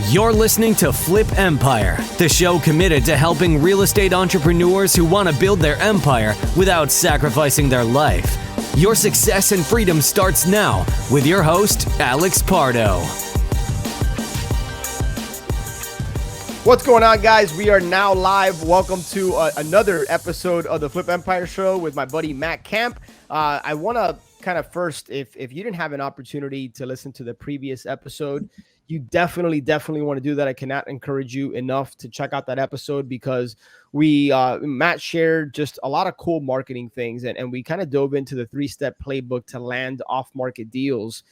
You're listening to Flip Empire, the show committed to helping real estate entrepreneurs who want to build their empire without sacrificing their life. Your success and freedom starts now with your host, Alex Pardo. What's going on, guys? We are now live. Welcome to another episode of the Flip Empire Show with my buddy Matt Kamp. I want to kind of first, if you didn't have an opportunity to listen to the previous episode, you definitely want to do that. I cannot encourage you enough to check out that episode because Matt shared just a lot of cool marketing things, and we kind of dove into the 3-step playbook to land off-market deals.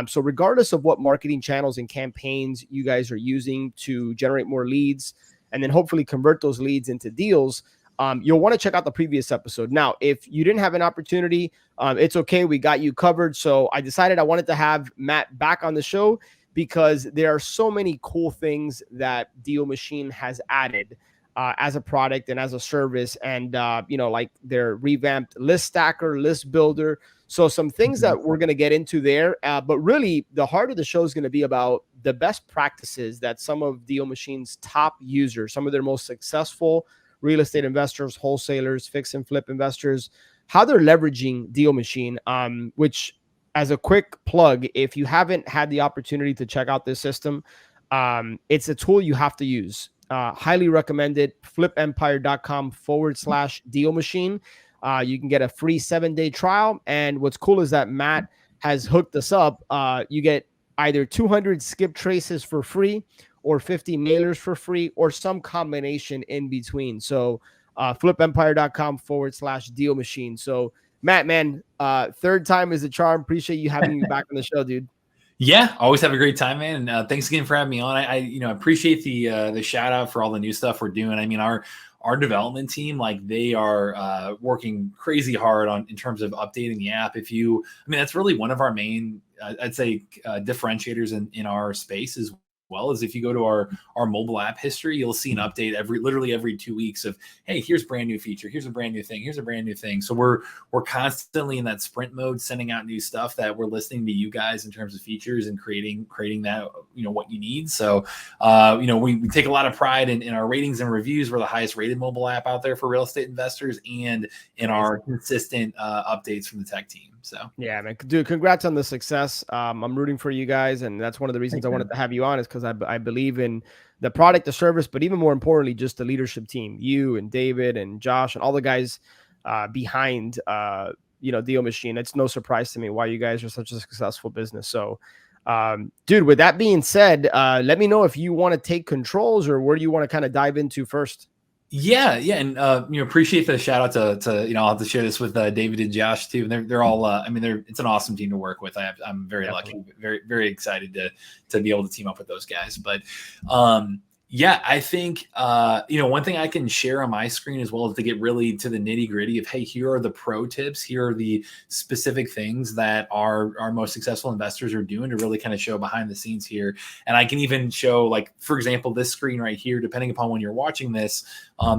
So regardless of what marketing channels and campaigns you guys are using to generate more leads and then hopefully convert those leads into deals, you'll want to check out the previous episode. Now, if you didn't have an opportunity, it's okay. We got you covered. So I decided I wanted to have Matt back on the show because there are so many cool things that DealMachine has added as a product and as a service. And, like their revamped list stacker, list builder. So some things that we're going to get into there. But really, the heart of the show is going to be about the best practices that some of DealMachine's top users, some of their most successful real estate investors, wholesalers, fix and flip investors, how they're leveraging DealMachine, which, as a quick plug, if you haven't had the opportunity to check out this system, it's a tool you have to use. Highly recommended. flipempire.com/DealMachine. You can get a free 7-day trial. And what's cool is that Matt has hooked us up. You get either 200 skip traces for free or 50 mailers for free or some combination in between. So flipempire.com/DealMachine. So Matt, man, third time is a charm. Appreciate you having me back on the show, dude. Yeah, always have a great time, man. And thanks again for having me on. I appreciate the shout out for all the new stuff we're doing. I mean, our development team, like they are working crazy hard in terms of updating the app. That's really one of our main, I'd say, differentiators in our space as well. As if you go to our mobile app history, you'll see an update literally every 2 weeks of, hey, here's brand new feature, here's a brand new thing, here's a brand new thing. So we're constantly in that sprint mode, sending out new stuff that we're listening to you guys in terms of features and creating that, what you need. So we take a lot of pride in our ratings and reviews. We're the highest rated mobile app out there for real estate investors, and in our consistent updates from the tech team. So yeah, man, dude, congrats on the success. I'm rooting for you guys, and that's one of the reasons I wanted to have you on, is because I believe in the product, the service, but even more importantly, just the leadership team, you and David and Josh and all the guys behind DealMachine. It's no surprise to me why you guys are such a successful business. So dude, with that being said, let me know if you want to take controls or where do you want to kind of dive into first. Yeah, and appreciate the shout out to I'll have to share this with David and Josh too. And they're all it's an awesome team to work with. I'm very lucky, very very excited to be able to team up with those guys. But I think one thing I can share on my screen as well is to get really to the nitty gritty of, hey, here are the pro tips. Here are the specific things that our most successful investors are doing to really kind of show behind the scenes here. And I can even show, like, for example, this screen right here, depending upon when you're watching this,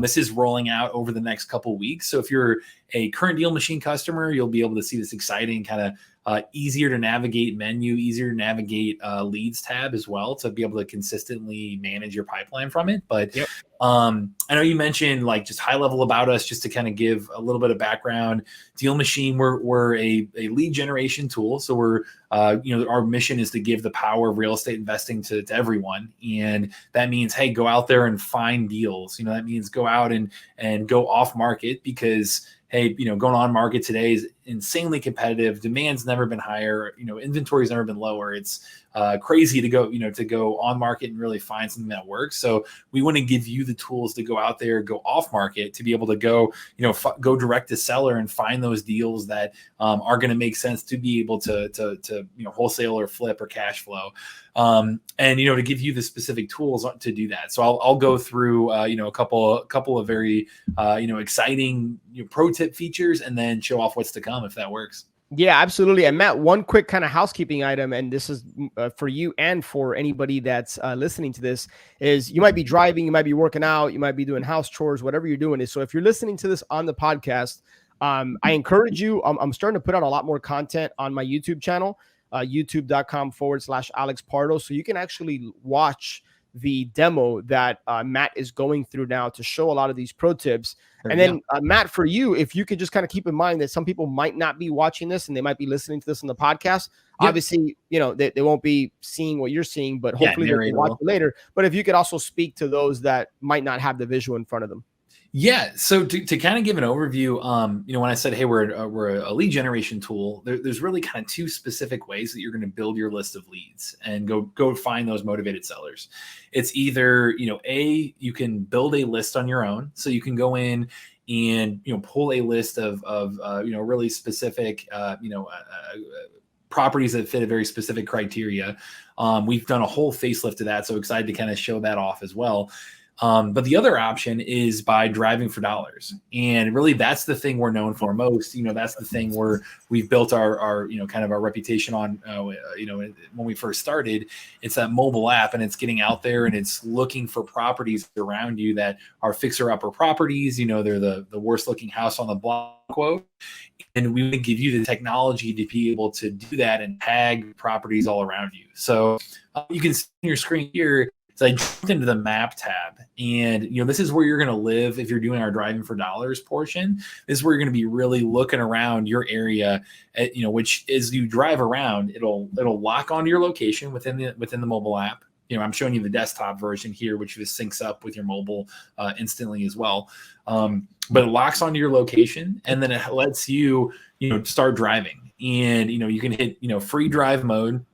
this is rolling out over the next couple of weeks. So if you're a current DealMachine customer, you'll be able to see this exciting kind of easier to navigate menu, easier to navigate leads tab as well, to be able to consistently manage your pipeline from it. But yep. I know you mentioned like just high level about us, just to kind of give a little bit of background. DealMachine, we're a lead generation tool. So we're our mission is to give the power of real estate investing to everyone. And that means, hey, go out there and find deals. That means go out and go off market, because hey, going on market today is insanely competitive. Demand's never been higher. Inventory's never been lower. It's crazy to go on market and really find something that works. So we want to give you the tools to go out there, go off market, to be able to go, go direct to seller and find those deals that are going to make sense to be able to wholesale or flip or cash flow. And to give you the specific tools to do that. So I'll go through a couple of very exciting pro tip features, and then show off what's to come, if that works. Yeah, absolutely. And Matt, one quick kind of housekeeping item, and this is for you and for anybody that's listening to this, is you might be driving, you might be working out, you might be doing house chores, whatever you're doing. So if you're listening to this on the podcast, I encourage you, I'm starting to put out a lot more content on my YouTube channel, youtube.com/Alex Pardo. So you can actually watch the demo that Matt is going through now to show a lot of these pro tips. And then Matt, for you, if you could just kind of keep in mind that some people might not be watching this and they might be listening to this on the podcast. Obviously, you know, they won't be seeing what you're seeing, but hopefully they can watch it later. But if you could also speak to those that might not have the visual in front of them. Yeah. So to kind of give an overview, you know, when I said, hey, we're a lead generation tool, there's really kind of two specific ways that you're going to build your list of leads and go find those motivated sellers. It's either, you know, you can build a list on your own. So you can go in and, you know, pull a list of you know, really specific, properties that fit a very specific criteria. We've done a whole facelift to that. So excited to kind of show that off as well. But the other option is by driving for dollars. And really that's the thing we're known for most. You know, that's the thing where we've built our you know, kind of our reputation on, you know, when we first started. It's that mobile app, and it's getting out there and it's looking for properties around you that are fixer-upper properties. You know, they're the worst looking house on the block, quote. And we would give you the technology to be able to do that and tag properties all around you. So you can see on your screen here. So I jumped into the map tab, and, you know, this is where you're going to live. If you're doing our driving for dollars portion, this is where you're going to be really looking around your area, you know, which as you drive around, it'll lock onto your location within the mobile app. You know, I'm showing you the desktop version here, which just syncs up with your mobile instantly as well. But it locks onto your location, and then it lets you, you know, start driving. And, you know, you can hit, you know, free drive mode.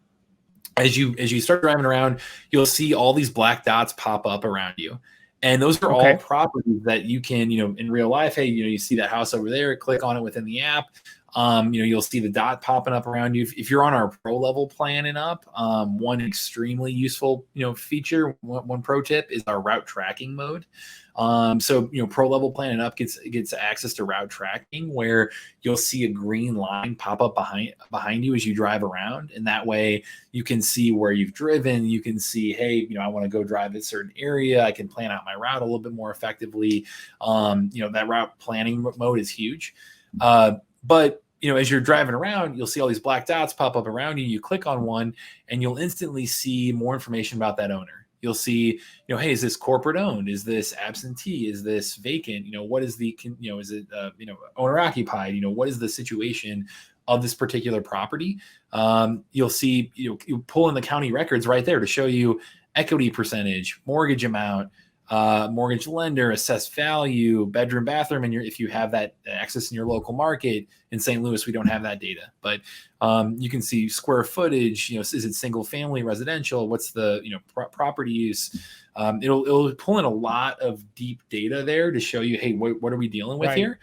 As you start driving around, you'll see all these black dots pop up around you. And those are all properties that you can, you know, in real life, hey, you know, you see that house over there, click on it within the app. You know, you'll see the dot popping up around you. If you're on our pro level plan and up, one extremely useful, you know, feature, one pro tip is our route tracking mode. So, you know, pro level plan and up gets access to route tracking, where you'll see a green line pop up behind you as you drive around. And that way you can see where you've driven. You can see, hey, you know, I want to go drive a certain area. I can plan out my route a little bit more effectively. You know, that route planning mode is huge. But, you know, as you're driving around, you'll see all these black dots pop up around you. You click on one and you'll instantly see more information about that owner. You'll see, you know, hey, is this corporate owned? Is this absentee? Is this vacant? You know, what is the, you know, is it, you know, owner occupied? You know, what is the situation of this particular property? You'll see, you know, you pull in the county records right there to show you equity percentage, mortgage amount, mortgage lender, assessed value, bedroom, bathroom, and if you have that access in your local market. In St. Louis, we don't have that data, but you can see square footage. You know, is it single family, residential? What's the, you know, property use? It'll pull in a lot of deep data there to show you, hey, what are we dealing with here?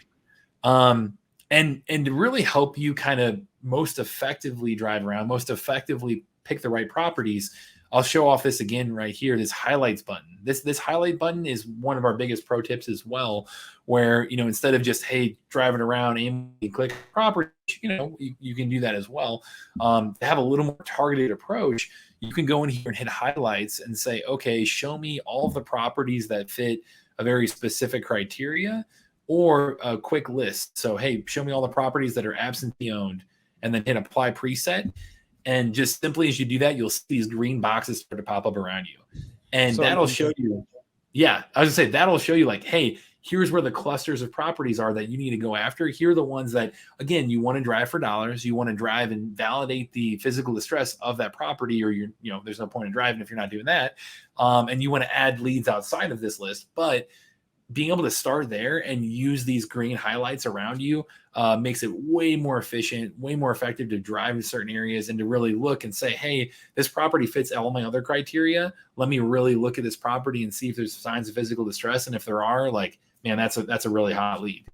And to really help you kind of most effectively drive around, most effectively pick the right properties. I'll show off this again right here, this highlights button. This highlight button is one of our biggest pro tips as well, where, you know, instead of just, hey, driving around and click property, you know, you can do that as well. To have a little more targeted approach, you can go in here and hit highlights and say, okay, show me all of the properties that fit a very specific criteria or a quick list. So, hey, show me all the properties that are absentee owned, and then hit apply preset. And just simply as you do that, you'll see these green boxes start to pop up around you. And so that'll show you, yeah, I was gonna say that'll show you like, hey, here's where the clusters of properties are that you need to go after. Here are the ones that, again, you want to drive for dollars. You want to drive and validate the physical distress of that property, or you know, there's no point in driving if you're not doing that. And you want to add leads outside of this list, but being able to start there and use these green highlights around you makes it way more efficient, way more effective to drive in certain areas and to really look and say, hey, this property fits all my other criteria. Let me really look at this property and see if there's signs of physical distress. And if there are, like, man, that's a really hot lead.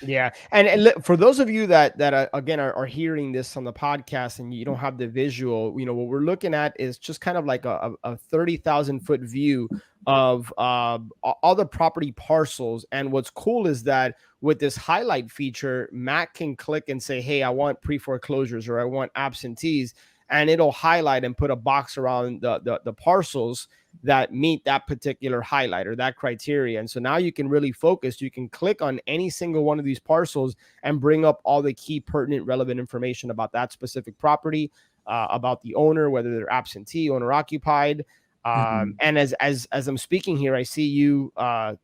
Yeah. And for those of you that again are hearing this on the podcast and you don't have the visual, you know, what we're looking at is just kind of like a 30,000 foot view of all the property parcels. And what's cool is that with this highlight feature, Matt can click and say, hey, I want pre-foreclosures or I want absentees, and it'll highlight and put a box around the parcels that meet that particular highlight or that criteria. And so now you can really focus. You can click on any single one of these parcels and bring up all the key pertinent relevant information about that specific property, about the owner, whether they're absentee, owner occupied. And as I'm speaking here, I see you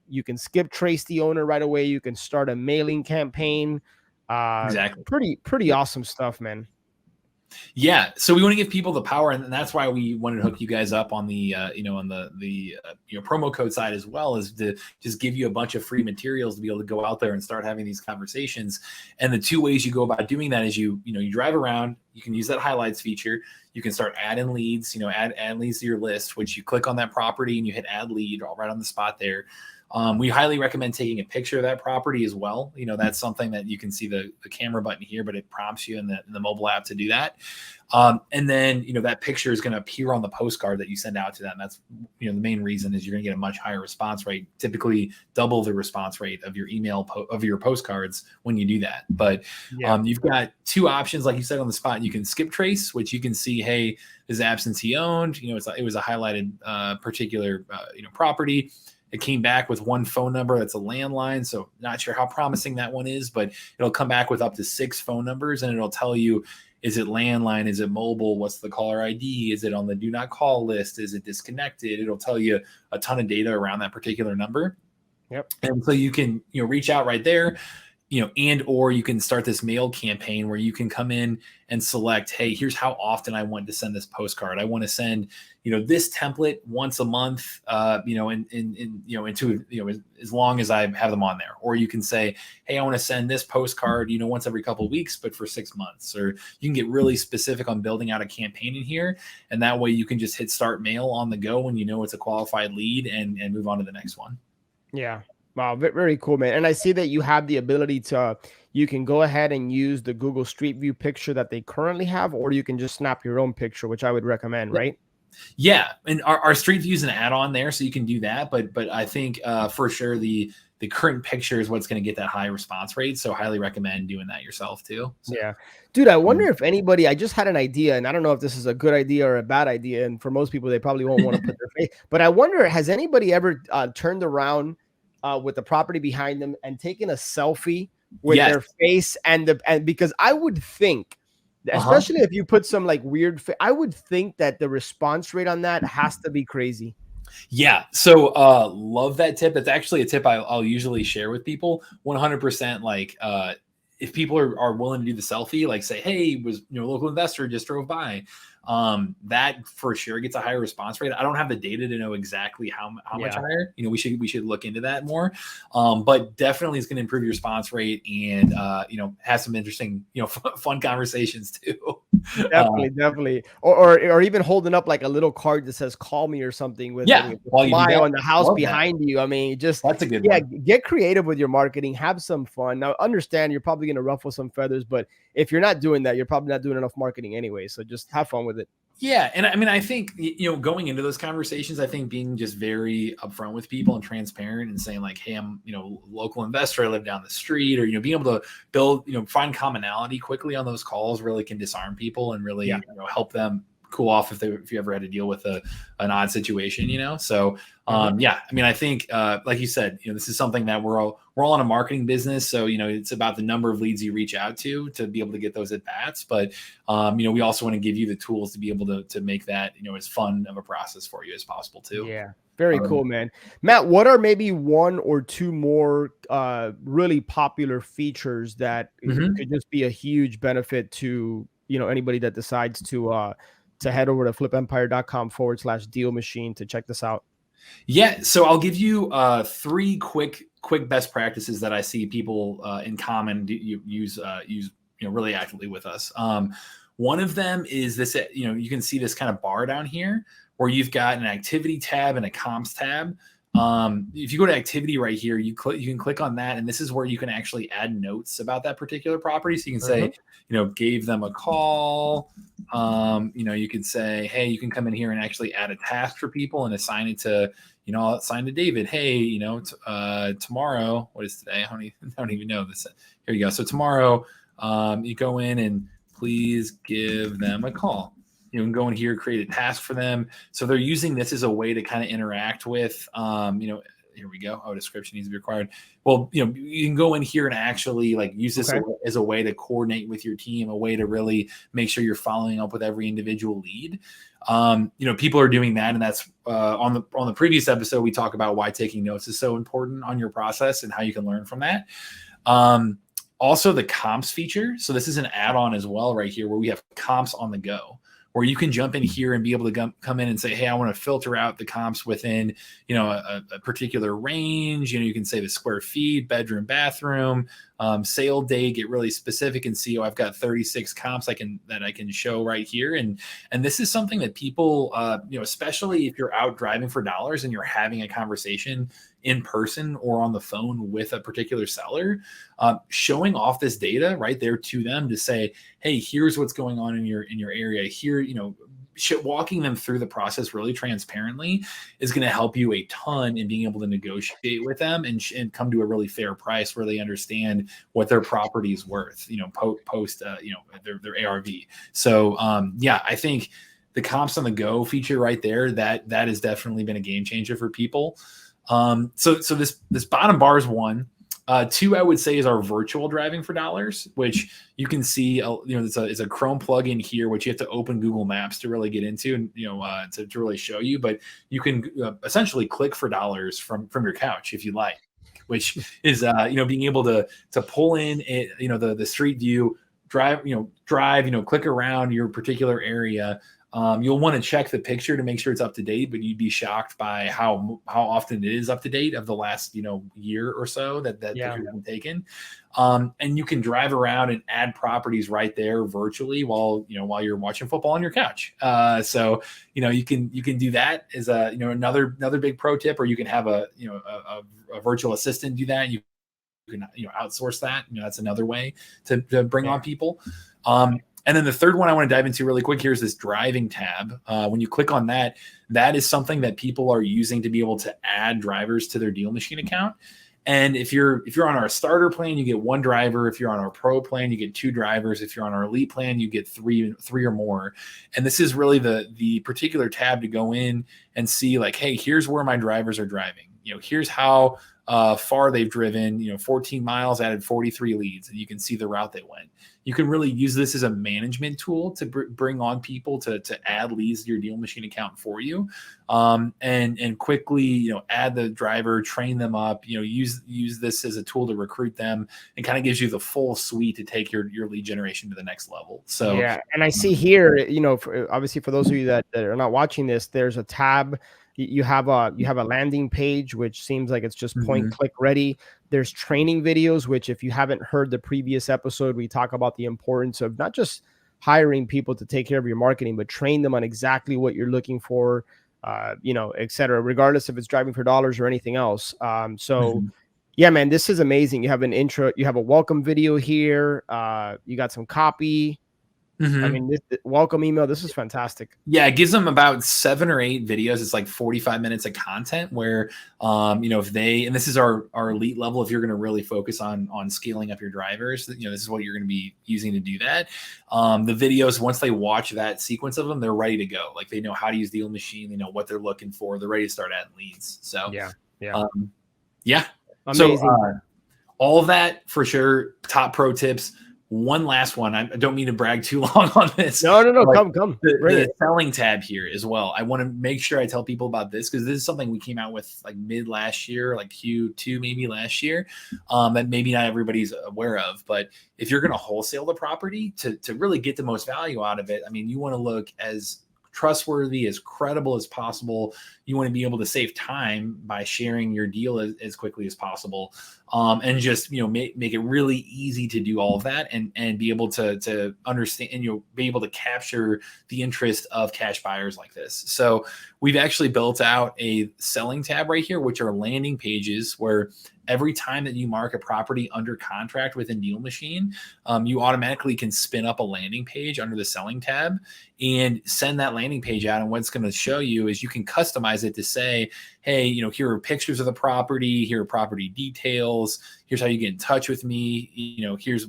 you can skip trace the owner right away. You can start a mailing campaign. Exactly. Pretty awesome stuff, man. Yeah, so we want to give people the power, and that's why we wanted to hook you guys up on the on the promo code side as well, is to just give you a bunch of free materials to be able to go out there and start having these conversations. And the two ways you go about doing that is you drive around, you can use that highlights feature, you can start adding leads, add leads to your list, which you click on that property and you hit add lead all right on the spot there. We highly recommend taking a picture of that property as well. That's something that you can see the camera button here, but it prompts you in the mobile app to do that. And then, that picture is going to appear on the postcard that you send out to them. That's, the main reason is you're going to get a much higher response rate, typically double the response rate of your email of your postcards when you do that. But you've got two options, like you said on the spot. You can skip trace, which you can see, hey, this absentee owned, it was a highlighted particular, property. It came back with one phone number that's a landline, so not sure how promising that one is, but it'll come back with up to 6 phone numbers, and it'll tell you, is it landline, is it mobile, what's the caller ID, is it on the do not call list, is it disconnected? It'll tell you a ton of data around that particular number. Yep. And so you can reach out right there, and or you can start this mail campaign where you can come in and select, hey, here's how often I want to send this postcard. I want to send, this template once a month, into as long as I have them on there. Or you can say, hey, I want to send this postcard, once every couple of weeks, but for 6 months. Or you can get really specific on building out a campaign in here. And that way you can just hit start mail on the go when it's a qualified lead and move on to the next one. Yeah. Wow, very cool, man. And I see that you have the ability to, you can go ahead and use the Google Street View picture that they currently have, or you can just snap your own picture, which I would recommend, right? Yeah, and our Street View is an add-on there, so you can do that. But I think for sure the current picture is what's going to get that high response rate. So highly recommend doing that yourself too. So. Yeah, dude, I wonder if anybody, I just had an idea, and I don't know if this is a good idea or a bad idea. And for most people, they probably won't want to put their face. But I wonder, has anybody ever turned around with the property behind them and taken a selfie with their face and because I would think, especially if you put some like weird, I would think that the response rate on that has to be crazy. Yeah. So love that tip. That's actually a tip I'll usually share with people 100%. Like if people are willing to do the selfie, like say, hey, was local investor just drove by. That for sure gets a higher response rate. I don't have the data to know exactly how much higher. We should look into that more. But definitely it's going to improve your response rate and have some interesting fun conversations too. Definitely. Or even holding up like a little card that says "call me" or something with a smile on the house behind you. I mean, just that's a good one. Get creative with your marketing. Have some fun. Now, understand you're probably going to ruffle some feathers, but if you're not doing that, you're probably not doing enough marketing anyway. So just have fun with it. Yeah. And I mean, I think, going into those conversations, I think being just very upfront with people and transparent and saying like, hey, I'm, local investor, I live down the street, or, being able to build, find commonality quickly on those calls really can disarm people and really, help them cool off if you ever had to deal with an odd situation, So, I mean, I think, like you said, this is something that we're all in a marketing business. So, it's about the number of leads you reach out to be able to get those at bats. But, we also want to give you the tools to be able to make that, as fun of a process for you as possible too. Yeah. Very cool, man. Matt, what are maybe 1 or 2 more really popular features that could just be a huge benefit to, anybody that decides to head over to flipempire.com/DealMachine to check this out? Yeah. So I'll give you 3 quick best practices that I see people in common use really actively with us. One of them is this, you can see this kind of bar down here where you've got an activity tab and a comps tab. If you go to activity right here, you can click on that. And this is where you can actually add notes about that particular property. So you can say, gave them a call. You could say, hey, you can come in here and actually add a task for people and assign it to, I'll assign to David. Hey, tomorrow, what is today? I don't even know this. Here you go. So tomorrow, you go in and please give them a call. You can go in here, create a task for them. So they're using this as a way to kind of interact with, here we go. Oh, description needs to be required. Well, you can go in here and actually like use this as a way to coordinate with your team, a way to really make sure you're following up with every individual lead. People are doing that, and that's on the previous episode we talk about why taking notes is so important on your process and how you can learn from that. Also the comps feature. So this is an add-on as well right here where we have comps on the go, where you can jump in here and be able to come in and say, hey, I want to filter out the comps within, a particular range. You can say the square feet, bedroom, bathroom, sale day, get really specific and see, I've got 36 comps that I can show right here. And this is something that people, especially if you're out driving for dollars and you're having a conversation in person or on the phone with a particular seller, showing off this data right there to them to say, hey, here's what's going on in your area here, walking them through the process really transparently is going to help you a ton in being able to negotiate with them and come to a really fair price where they understand what their property is worth, post their ARV. So I think the comps on the go feature right there, that has definitely been a game changer for people. So this bottom bar is one. Two, I would say, is our virtual driving for dollars, which you can see, it's a Chrome plugin here, which you have to open Google Maps to really get into and, to really show you, but you can essentially click for dollars from your couch if you like, which is, being able to pull in it, the street view, drive, click around your particular area. You'll want to check the picture to make sure it's up to date, but you'd be shocked by how often it is up to date of the last, year or so that picture's been taken. And you can drive around and add properties right there virtually while you're watching football on your couch. So you can do that as another big pro tip, or you can have a virtual assistant do that. You can outsource that. That's another way to bring on people. And then the third one I want to dive into really quick here is this driving tab. When you click on that, that is something that people are using to be able to add drivers to their DealMachine account. And if you're on our starter plan, you get one driver. If you're on our pro plan, you get two drivers. If you're on our elite plan, you get three or more. And this is really the particular tab to go in and see like, hey, here's where my drivers are driving. Here's how far they've driven, 14 miles, added 43 leads, and you can see the route they went. You can really use this as a management tool to bring on people to add leads to your DealMachine account for you, and quickly, add the driver, train them up, use this as a tool to recruit them, and kind of gives you the full suite to take your lead generation to the next level. So yeah, and I see here, obviously for those of you that are not watching this, there's a tab. You have a landing page, which seems like it's just point click ready. There's training videos, which if you haven't heard the previous episode, we talk about the importance of not just hiring people to take care of your marketing, but train them on exactly what you're looking for, et cetera, regardless if it's driving for dollars or anything else. Yeah, man, this is amazing. You have an intro, you have a welcome video here. You got some copy. I mean, this welcome email. This is fantastic. Yeah, it gives them about 7 or 8 videos. It's like 45 minutes of content where, if and this is our elite level, if you're going to really focus on scaling up your drivers, this is what you're going to be using to do that. The videos, once they watch that sequence of them, they're ready to go. Like they know how to use DealMachine. They know what they're looking for. They're ready to start adding leads. So yeah. Amazing. So all of that for sure. Top pro tips. One last one. I don't mean to brag too long on this. No. Come. The selling tab here as well. I want to make sure I tell people about this because this is something we came out with like mid last year, like Q2 maybe last year, that maybe not everybody's aware of. But if you're going to wholesale the property to really get the most value out of it, I mean, you want to look as trustworthy, as credible as possible. You want to be able to save time by sharing your deal as quickly as possible, and just make it really easy to do all of that and be able to understand and be able to capture the interest of cash buyers like this. So we've actually built out a selling tab right here, which are landing pages where every time that you mark a property under contract within DealMachine, you automatically can spin up a landing page under the selling tab and send that landing page out. And what's going to show you is you can customize it to say, hey, here are pictures of the property, here are property details, details. Here's how you get in touch with me. Here's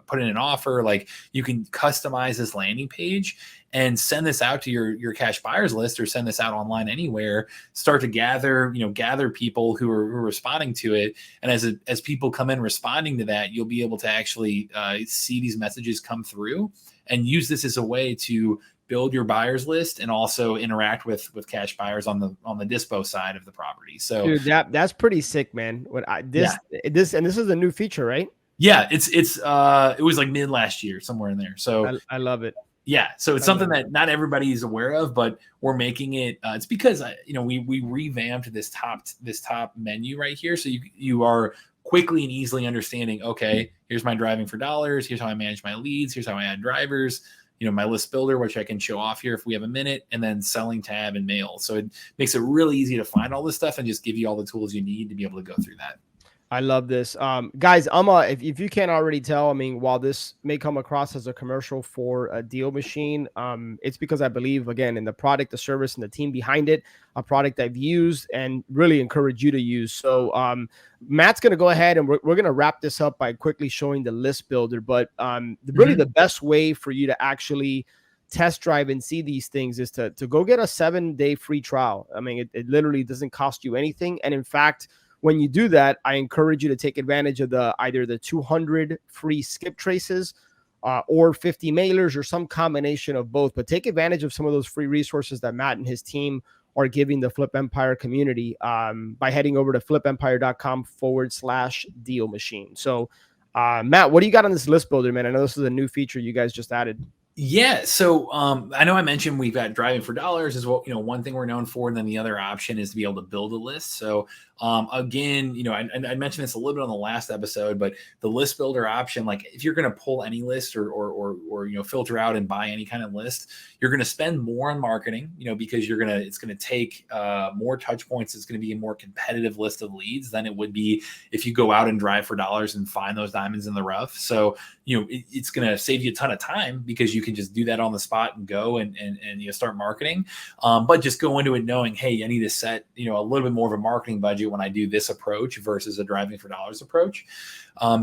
put in an offer. Like, you can customize this landing page and send this out to your cash buyers list, or send this out online anywhere. Start to gather people who are responding to it. And as people come in responding to that, you'll be able to actually see these messages come through, and use this as a way to build your buyers list and also interact with cash buyers on the dispo side of the property. So, dude, that's pretty sick, man. This is a new feature, right? Yeah, it was like mid last year, somewhere in there. So I love it. Yeah, so it's something that not everybody is aware of, but we're making it. It's because we revamped this top menu right here, so you are quickly and easily understanding. Okay, here's my driving for dollars. Here's how I manage my leads. Here's how I add drivers. My list builder, which I can show off here if we have a minute, and then selling tab and mail. So it makes it really easy to find all this stuff and just give you all the tools you need to be able to go through that. I love this. Guys, if you can't already tell, I mean, while this may come across as a commercial for a DealMachine, it's because I believe, again, in the product, the service, and the team behind it, a product I've used and really encourage you to use. So Matt's going to go ahead and we're going to wrap this up by quickly showing the list builder. But really the best way for you to actually test drive and see these things is to go get a 7-day free trial. I mean, it literally doesn't cost you anything. And in fact, when you do that, I encourage you to take advantage of either the 200 free skip traces or 50 mailers, or some combination of both. But take advantage of some of those free resources that Matt and his team are giving the Flip Empire community by heading over to flipempire.com/DealMachine. So, Matt, what do you got on this list builder, man? I know this is a new feature you guys just added. Yeah. So I know I mentioned we've got driving for dollars is what, one thing we're known for. And then the other option is to be able to build a list. So again, I mentioned this a little bit on the last episode, but the list builder option, like if you're going to pull any list or filter out and buy any kind of list, you're going to spend more on marketing, because it's going to take more touch points. It's going to be a more competitive list of leads than it would be if you go out and drive for dollars and find those diamonds in the rough. So, it's going to save you a ton of time, because you can just do that on the spot and go and start marketing. But just go into it knowing, hey, I need to set, a little bit more of a marketing budget when I do this approach versus a driving for dollars approach.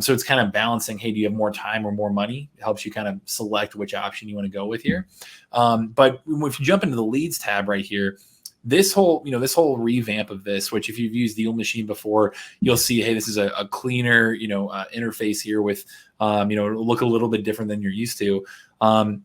So it's kind of balancing, hey, do you have more time or more money? It helps you kind of select which option you want to go with here. But if you jump into the leads tab right here, this whole revamp of this, which if you've used DealMachine before, you'll see, hey, this is a cleaner, interface here with, look a little bit different than you're used to. A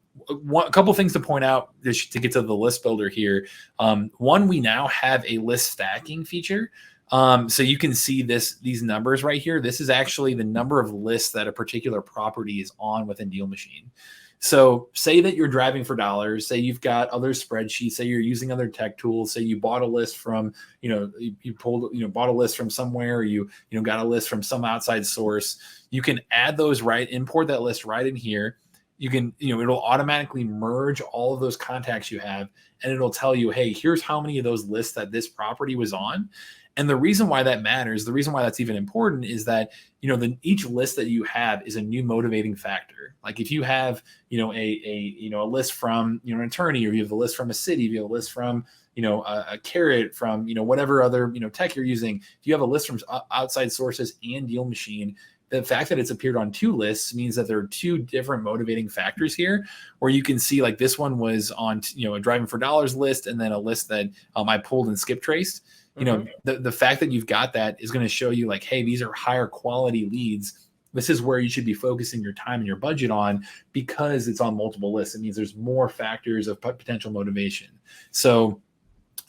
couple things to point out to get to the list builder here. One, we now have a list stacking feature. So you can see these numbers right here. This is actually the number of lists that a particular property is on within DealMachine. So say that you're driving for dollars, say you've got other spreadsheets, say you're using other tech tools, say you bought a list from, bought a list from somewhere, or you got a list from some outside source. You can add those import that list right in here. You can, it'll automatically merge all of those contacts you have, and it'll tell you, hey, here's how many of those lists that this property was on. And the reason why that matters, the reason why that's even important is that, each list that you have is a new motivating factor. Like if you have, a list from, an attorney, or you have a list from a city, you have a list from, a carrot from, whatever other, tech you're using, if you have a list from outside sources and DealMachine, the fact that it's appeared on two lists means that there are two different motivating factors here, where you can see like this one was on, a driving for dollars list, and then a list that I pulled and skip traced. The fact that you've got that is going to show you like, hey, these are higher quality leads. This is where you should be focusing your time and your budget on, because it's on multiple lists. It means there's more factors of potential motivation. So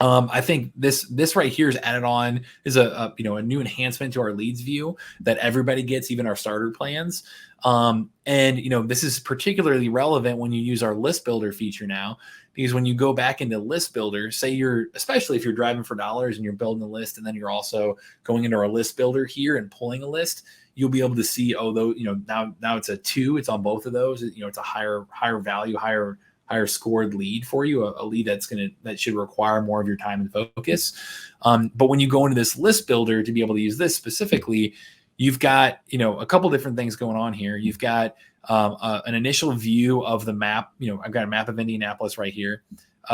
I think this right here is added on is a new enhancement to our leads view that everybody gets, even our starter plans. And this is particularly relevant when you use our list builder feature now, because when you go back into list builder, especially if you're driving for dollars and you're building a list, and then you're also going into our list builder here and pulling a list, you'll be able to see, now it's a 2, it's on both of those. It's a higher value, higher scored lead for you, a lead that should require more of your time and focus. But when you go into this list builder to be able to use this specifically, you've got, a couple different things going on here. You've got an initial view of the map. I've got a map of Indianapolis right here.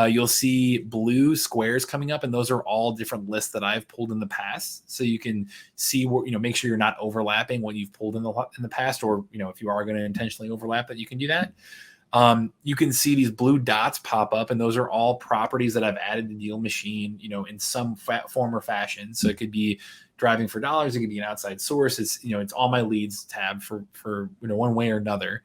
you'll see blue squares coming up, and those are all different lists that I've pulled in the past. So you can see where, make sure you're not overlapping what you've pulled in the past, or, if you are going to intentionally overlap that, you can do that. You can see these blue dots pop up, and those are all properties that I've added to DealMachine, in some form or fashion. So it could be driving for dollars. It could be an outside source. It's, it's all my leads tab for one way or another.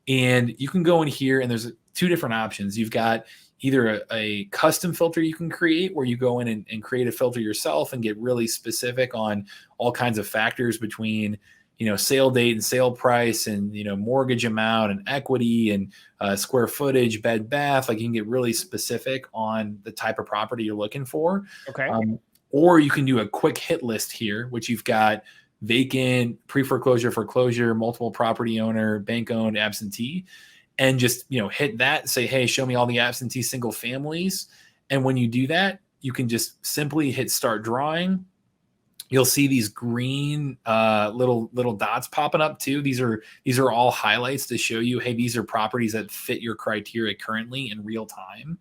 And you can go in here, and there's two different options. You've got either a custom filter you can create, where you go in and create a filter yourself and get really specific on all kinds of factors between, sale date and sale price, and, mortgage amount and equity and square footage, bed, bath. Like, you can get really specific on the type of property you're looking for. Okay. Or you can do a quick hit list here, which you've got vacant, pre-foreclosure, foreclosure, multiple property owner, bank owned, absentee. And just, hit that, say, hey, show me all the absentee single families. And when you do that, you can just simply hit start drawing. You'll see these green little dots popping up too. These are all highlights to show you, hey, these are properties that fit your criteria currently in real time.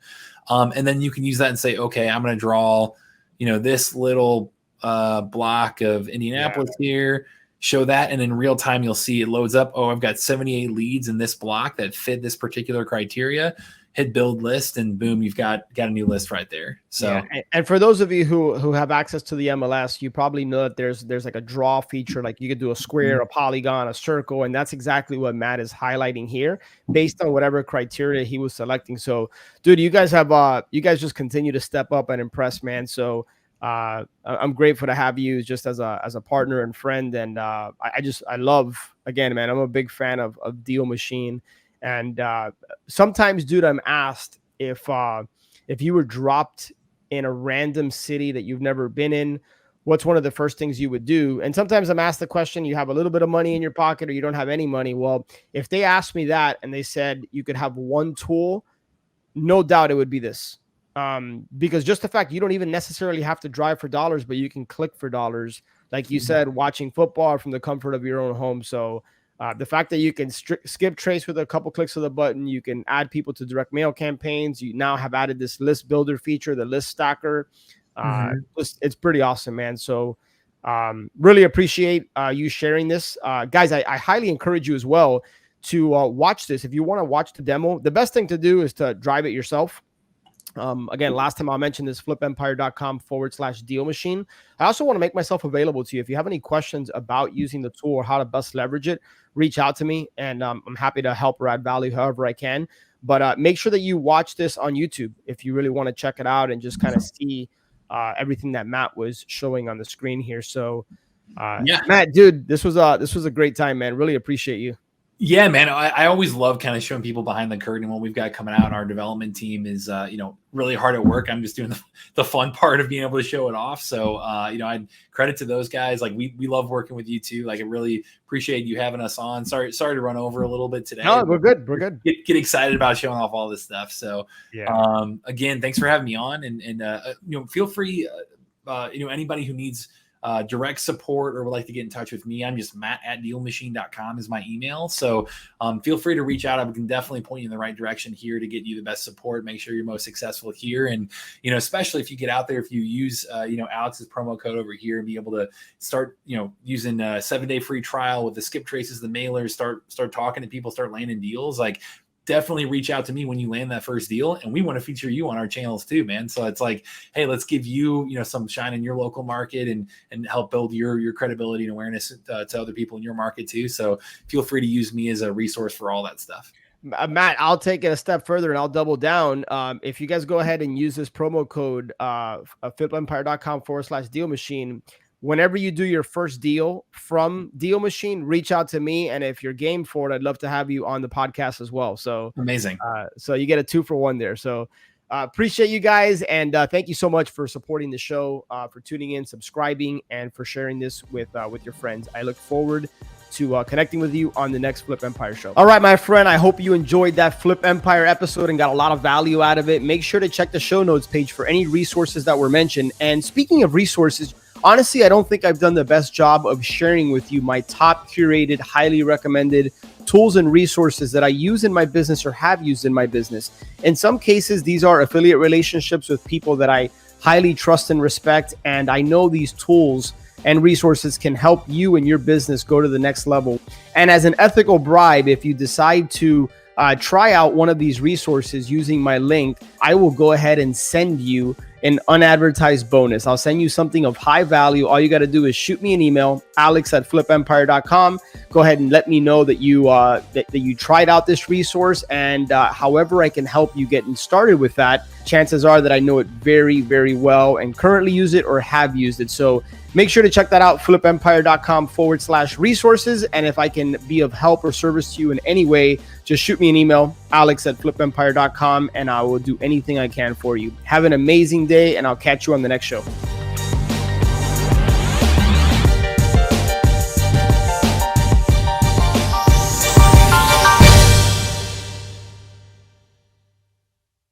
And then you can use that and say, okay, I'm going to draw, this little block of Indianapolis here. Show that, and in real time you'll see it loads up. Oh, I've got 78 leads in this block that fit this particular criteria. Hit build list, and boom, you've got a new list right there. So, and for those of you who have access to the MLS, you probably know that there's like a draw feature. Like, you could do a square, a polygon, a circle, and that's exactly what Matt is highlighting here, based on whatever criteria he was selecting. So, dude, you guys just continue to step up and impress, man. So I'm grateful to have you just as a partner and friend. And I love, again, man, I'm a big fan of DealMachine. And sometimes, dude, I'm asked if you were dropped in a random city that you've never been in, what's one of the first things you would do? And sometimes I'm asked the question, you have a little bit of money in your pocket or you don't have any money. Well, if they asked me that and they said you could have one tool, no doubt it would be this. Because just the fact you don't even necessarily have to drive for dollars, but you can click for dollars, like you said, watching football from the comfort of your own home. So the fact that you can skip trace with a couple clicks of the button, you can add people to direct mail campaigns. You now have added this list builder feature, the list stacker. It's pretty awesome, man. So really appreciate you sharing this. Guys, I highly encourage you as well to watch this. If you want to watch the demo, the best thing to do is to drive it yourself. Again, last time I mentioned this, flipempire.com/DealMachine. I also want to make myself available to you. If you have any questions about using the tool or how to best leverage it, reach out to me, and I'm happy to help or add value however I can. But make sure that you watch this on YouTube if you really want to check it out and just kind of see everything that Matt was showing on the screen here. So, Matt, dude, this was a great time, man. Really appreciate you. Yeah, man. I always love kind of showing people behind the curtain. What we've got coming out, our development team is, really hard at work. I'm just doing the fun part of being able to show it off. So, I'd credit to those guys. Like, we love working with you too. Like, I really appreciate you having us on. Sorry to run over a little bit today. No, we're good. We're good. Get excited about showing off all this stuff. So, again, thanks for having me on, and feel free, anybody who needs direct support or would like to get in touch with me, I'm just matt@dealmachine.com is my email. So feel free to reach out. I can definitely point you in the right direction here to get you the best support, make sure you're most successful here. And, especially if you get out there, if you use, Alex's promo code over here and be able to start, using a 7-day free trial with the skip traces, the mailers, start talking to people, start landing deals. Like, definitely reach out to me when you land that first deal, and we want to feature you on our channels too, man. So it's like, hey, let's give you, some shine in your local market and help build your credibility and awareness to other people in your market too. So feel free to use me as a resource for all that stuff. Matt, I'll take it a step further and I'll double down. If you guys go ahead and use this promo code, flipempire.com/DealMachine, whenever you do your first deal from DealMachine, reach out to me. And if you're game for it, I'd love to have you on the podcast as well. So amazing. So you get a 2-for-1 there. So appreciate you guys. And thank you so much for supporting the show, for tuning in, subscribing, and for sharing this with your friends. I look forward to connecting with you on the next Flip Empire show. All right, my friend, I hope you enjoyed that Flip Empire episode and got a lot of value out of it. Make sure to check the show notes page for any resources that were mentioned. And speaking of resources, honestly, I don't think I've done the best job of sharing with you my top curated, highly recommended tools and resources that I use in my business or have used in my business. In some cases, these are affiliate relationships with people that I highly trust and respect, and I know these tools and resources can help you and your business go to the next level. And as an ethical bribe, if you decide to try out one of these resources using my link, I will go ahead and send you an unadvertised bonus. I'll send you something of high value. All you got to do is shoot me an email, alex@flipempire.com. Go ahead and let me know that you that you tried out this resource, and however I can help you getting started with that, chances are that I know it very, very well and currently use it or have used it. So make sure to check that out, flipempire.com/resources. And if I can be of help or service to you in any way, just shoot me an email, alex@flipempire.com, and I will do anything I can for you. Have an amazing day, and I'll catch you on the next show.